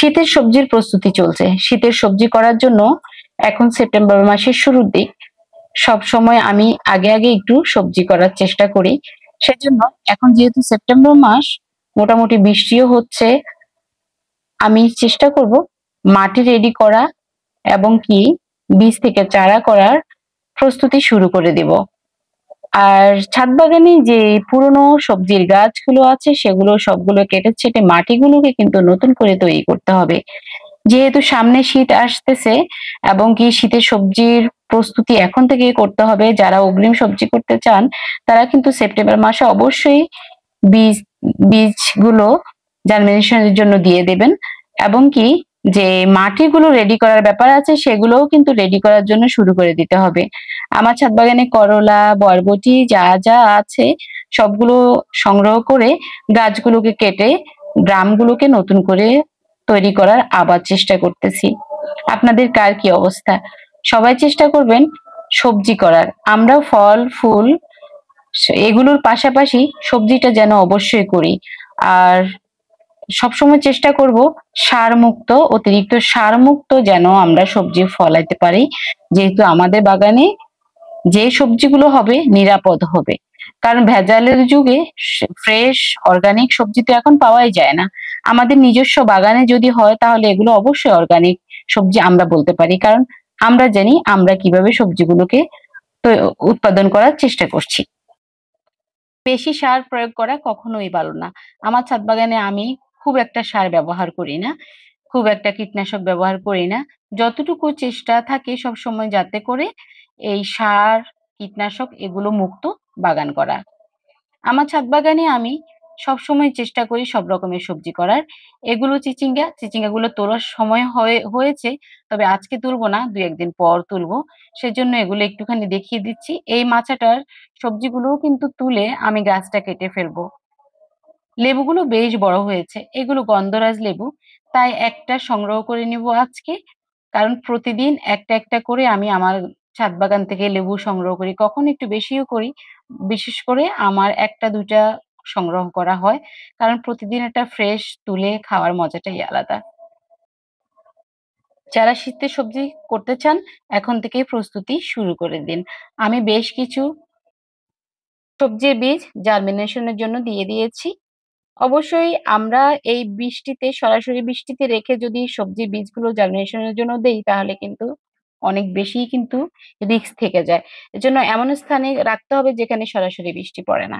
শীতের সবজির প্রস্তুতি চলছে। শীতের সবজি করার জন্য এখন সেপ্টেম্বর মাসের শুরুর দিক, সব সময় আমি আগে আগে একটু সবজি করার চেষ্টা করি। সেজন্য এখন যেহেতু সেপ্টেম্বর মাস, মোটামুটি বৃষ্টিও হচ্ছে, আমি চেষ্টা করব মাটি রেডি করা এবং কি বীজ থেকে চারা করার প্রস্তুতি শুরু করে দেব। আর ছাদ বাগানে যে পুরনো সবজির গাছগুলো আছে সেগুলো সবগুলো কেটে ছেটে মাটিগুলোকে কিন্তু নতুন করে তৈরি করতে হবে। যেহেতু সামনে শীত আসতেছে এবং কি শীতের সবজির প্রস্তুতি এখন থেকে করতে হবে, যারা অগ্রিম সবজি করতে চান তারা কিন্তু সেপ্টেম্বর মাসে অবশ্যই বীজ বীজগুলো জার্মিনেশনের জন্য দিয়ে দেবেন এবং কি যে মাটিগুলো রেডি করার ব্যাপার আছে সেগুলোও কিন্তু রেডি করার জন্য শুরু করে দিতে হবে। আমার ছাদ বাগানে করলা, বরবটি যা যা আছে সবগুলো সংগ্রহ করে গাছগুলোকে কেটে ড্রামগুলোকে নতুন করে তৈরি করার আবার চেষ্টা করতেছি। আপনাদের কার কি অবস্থা? সবাই চেষ্টা করবেন সবজি করার। আমরা ফল ফুল এগুলোর পাশাপাশি সবজিটা যেন অবশ্যই করি। আর সবসময় চেষ্টা করব সার মুক্ত, অতিরিক্ত সার মুক্ত যেন আমরা সবজি ফলাইতে পারি, যেহেতু আমাদের বাগানে যে সবজিগুলো হবে নিরাপদ হবে। কারণ ভেজালের যুগে ফ্রেশ অর্গানিক সবজি তো এখন পাওয়াই যায় না। আমাদের নিজস্ব বাগানে যদি হয় তাহলে এগুলো অবশ্যই অর্গানিক সবজি আমরা বলতে পারি, কারণ আমরা জানি আমরা কিভাবে সবজিগুলোকে উৎপাদন করার চেষ্টা করছি। বেশি সার প্রয়োগ করা কখনোই ভালো না। আমার ছাদ বাগানে আমি খুব একটা সার ব্যবহার করি না, খুব একটা কীটনাশক ব্যবহার করি না। যতটুকু চেষ্টা থাকে সবসময় যাতে করে এই সার, কীটনাশক এগুলো মুক্ত বাগান করা। আমার ছাদ বাগানে আমি সবসময় চেষ্টা করি সব রকমের সবজি করার। এগুলো চিচিঙ্গাগুলো তোলার সময় হয়েছে, তবে আজকে তুলবো না, ২-১ দিন পর তুলবো। সেজন্য এগুলো একটুখানি দেখিয়ে দিচ্ছি। এই মাচাটার সবজিগুলোও কিন্তু তুলে আমি গাছটা কেটে ফেলবো। লেবুগুলো বেশ বড় হয়েছে, এগুলো গন্ধরাজ লেবু, তাই একটা সংগ্রহ করে নিব আজকে। কারণ প্রতিদিন একটা একটা করে আমি আমার ছাদ বাগান থেকে লেবু সংগ্রহ করি, কখনো একটু বেশিও করি। বিশেষ করে আমার ১টা-২টা সংগ্রহ করা হয়, কারণ প্রতিদিন একটা ফ্রেশ তুলে খাওয়ার মজাটাই আলাদা। যারা শীতের সবজি করতে চান এখন থেকেই প্রস্তুতি শুরু করে দিন। আমি বেশ কিছু সবজির বীজ জার্মিনেশনের জন্য দিয়ে দিয়েছি। অবশ্যই আমরা এই বৃষ্টিতে, সরাসরি বৃষ্টিতে রেখে যদি সবজির বীজগুলো জার্মিনেশনের জন্য দেই তাহলে কিন্তু অনেক বেশিই কিন্তু রিস্ক থেকে যায়। এজন্য এমন স্থানে রাখতে হবে যেখানে সরাসরি বৃষ্টি পড়ে না।